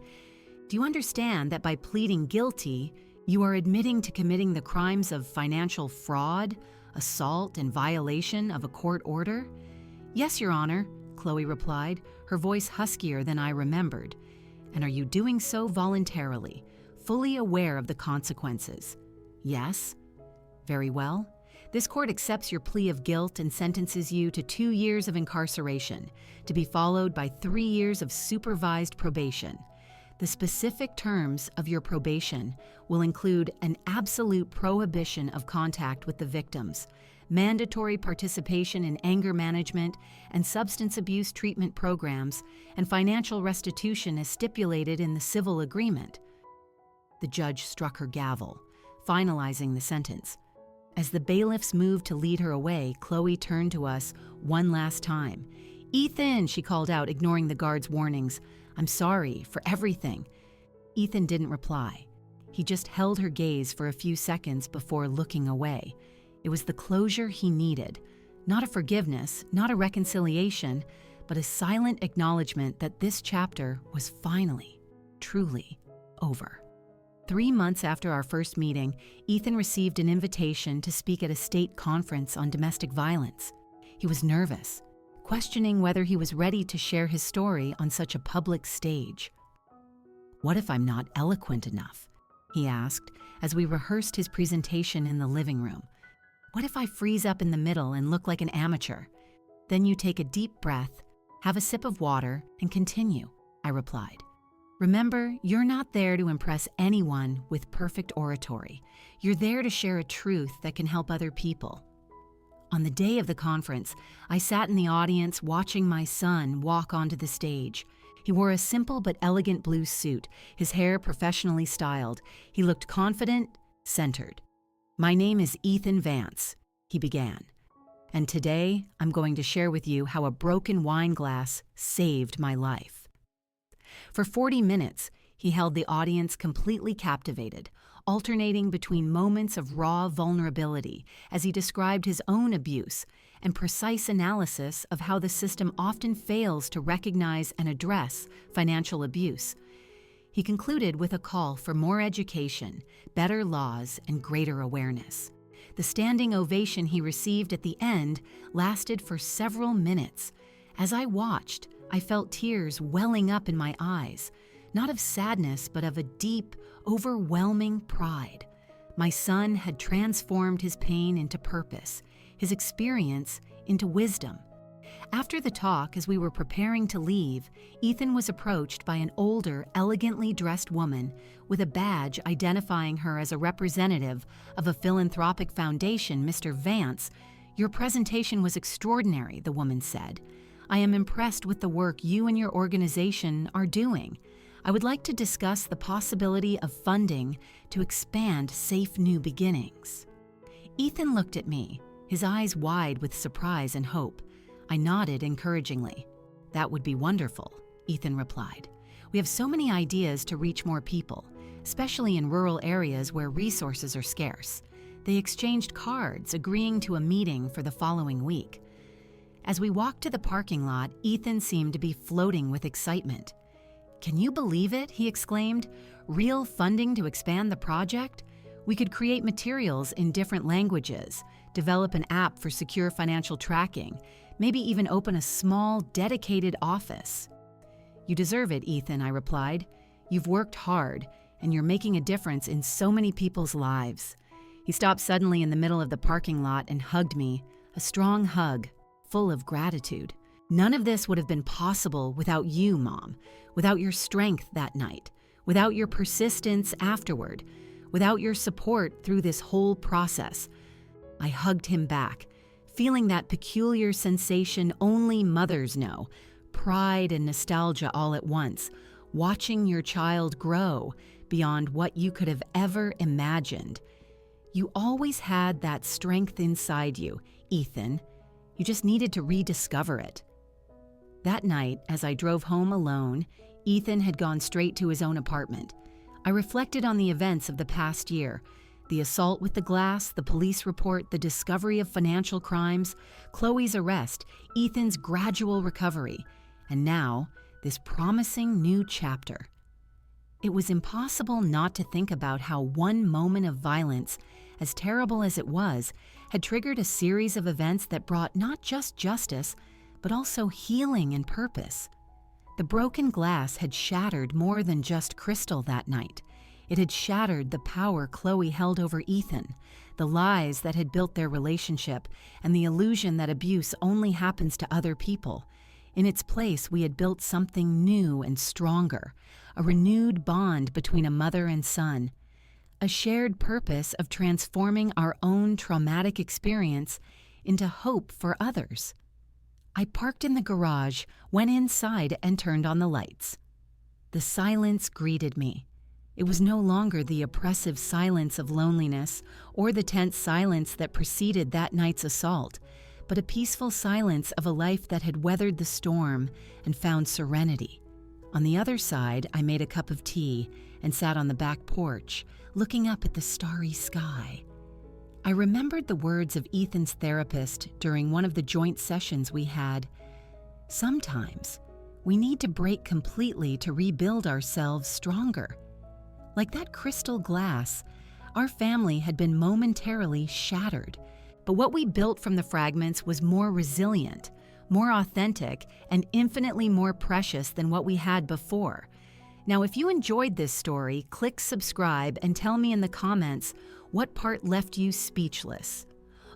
Do you understand that by pleading guilty, you are admitting to committing the crimes of financial fraud, assault, and violation of a court order? Yes, Your Honor, Chloe replied, her voice huskier than I remembered. And are you doing so voluntarily, fully aware of the consequences? Yes. Very well. This court accepts your plea of guilt and sentences you to 2 years of incarceration, to be followed by 3 years of supervised probation. The specific terms of your probation will include an absolute prohibition of contact with the victims, mandatory participation in anger management and substance abuse treatment programs, and financial restitution as stipulated in the civil agreement. The judge struck her gavel, finalizing the sentence. As the bailiffs moved to lead her away, Chloe turned to us one last time. "Ethan," she called out, ignoring the guard's warnings. "I'm sorry for everything." Ethan didn't reply. He just held her gaze for a few seconds before looking away. It was the closure he needed. Not a forgiveness, not a reconciliation, but a silent acknowledgement that this chapter was finally, truly over. 3 months after our first meeting, Ethan received an invitation to speak at a state conference on domestic violence. He was nervous, questioning whether he was ready to share his story on such a public stage. "What if I'm not eloquent enough?" he asked as we rehearsed his presentation in the living room. "What if I freeze up in the middle and look like an amateur?" "Then you take a deep breath, have a sip of water, and continue," I replied. "Remember, you're not there to impress anyone with perfect oratory. You're there to share a truth that can help other people." On the day of the conference, I sat in the audience watching my son walk onto the stage. He wore a simple but elegant blue suit, his hair professionally styled. He looked confident, centered. "My name is Ethan Vance," he began. "And today, I'm going to share with you how a broken wine glass saved my life." For 40 minutes, he held the audience completely captivated, alternating between moments of raw vulnerability as he described his own abuse and precise analysis of how the system often fails to recognize and address financial abuse. He concluded with a call for more education, better laws, and greater awareness. The standing ovation he received at the end lasted for several minutes. As I watched, I felt tears welling up in my eyes, not of sadness, but of a deep, overwhelming pride. My son had transformed his pain into purpose, his experience into wisdom. After the talk, as we were preparing to leave, Ethan was approached by an older, elegantly dressed woman with a badge identifying her as a representative of a philanthropic foundation, Mr. Vance. "Your presentation was extraordinary," the woman said. "I am impressed with the work you and your organization are doing. I would like to discuss the possibility of funding to expand Safe New Beginnings." Ethan looked at me, his eyes wide with surprise and hope. I nodded encouragingly. "That would be wonderful," Ethan replied. "We have so many ideas to reach more people, especially in rural areas where resources are scarce." They exchanged cards, agreeing to a meeting for the following week. As we walked to the parking lot, Ethan seemed to be floating with excitement. "Can you believe it?" he exclaimed. "Real funding to expand the project? We could create materials in different languages, develop an app for secure financial tracking, maybe even open a small, dedicated office." "You deserve it, Ethan," I replied. "You've worked hard, and you're making a difference in so many people's lives." He stopped suddenly in the middle of the parking lot and hugged me, a strong hug, full of gratitude. "None of this would have been possible without you, Mom, without your strength that night, without your persistence afterward, without your support through this whole process." I hugged him back, feeling that peculiar sensation only mothers know, pride and nostalgia all at once, watching your child grow beyond what you could have ever imagined. You always had that strength inside you, Ethan. You just needed to rediscover it. That night, as I drove home alone, Ethan had gone straight to his own apartment. I reflected on the events of the past year. The assault with the glass, the police report, the discovery of financial crimes, Chloe's arrest, Ethan's gradual recovery, and now, this promising new chapter. It was impossible not to think about how one moment of violence, as terrible as it was, had triggered a series of events that brought not just justice, but also healing and purpose. The broken glass had shattered more than just Crystal that night. It had shattered the power Chloe held over Ethan, the lies that had built their relationship, and the illusion that abuse only happens to other people. In its place, we had built something new and stronger, a renewed bond between a mother and son, a shared purpose of transforming our own traumatic experience into hope for others. I parked in the garage, went inside, and turned on the lights. The silence greeted me. It was no longer the oppressive silence of loneliness or the tense silence that preceded that night's assault, but a peaceful silence of a life that had weathered the storm and found serenity. On the other side, I made a cup of tea and sat on the back porch, looking up at the starry sky. I remembered the words of Ethan's therapist during one of the joint sessions we had. Sometimes, we need to break completely to rebuild ourselves stronger. Like that crystal glass, our family had been momentarily shattered, but what we built from the fragments was more resilient, more authentic, and infinitely more precious than what we had before. Now, if you enjoyed this story, click subscribe and tell me in the comments what part left you speechless.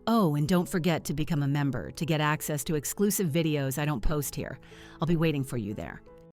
Oh, and don't forget to become a member to get access to exclusive videos I don't post here. I'll be waiting for you there.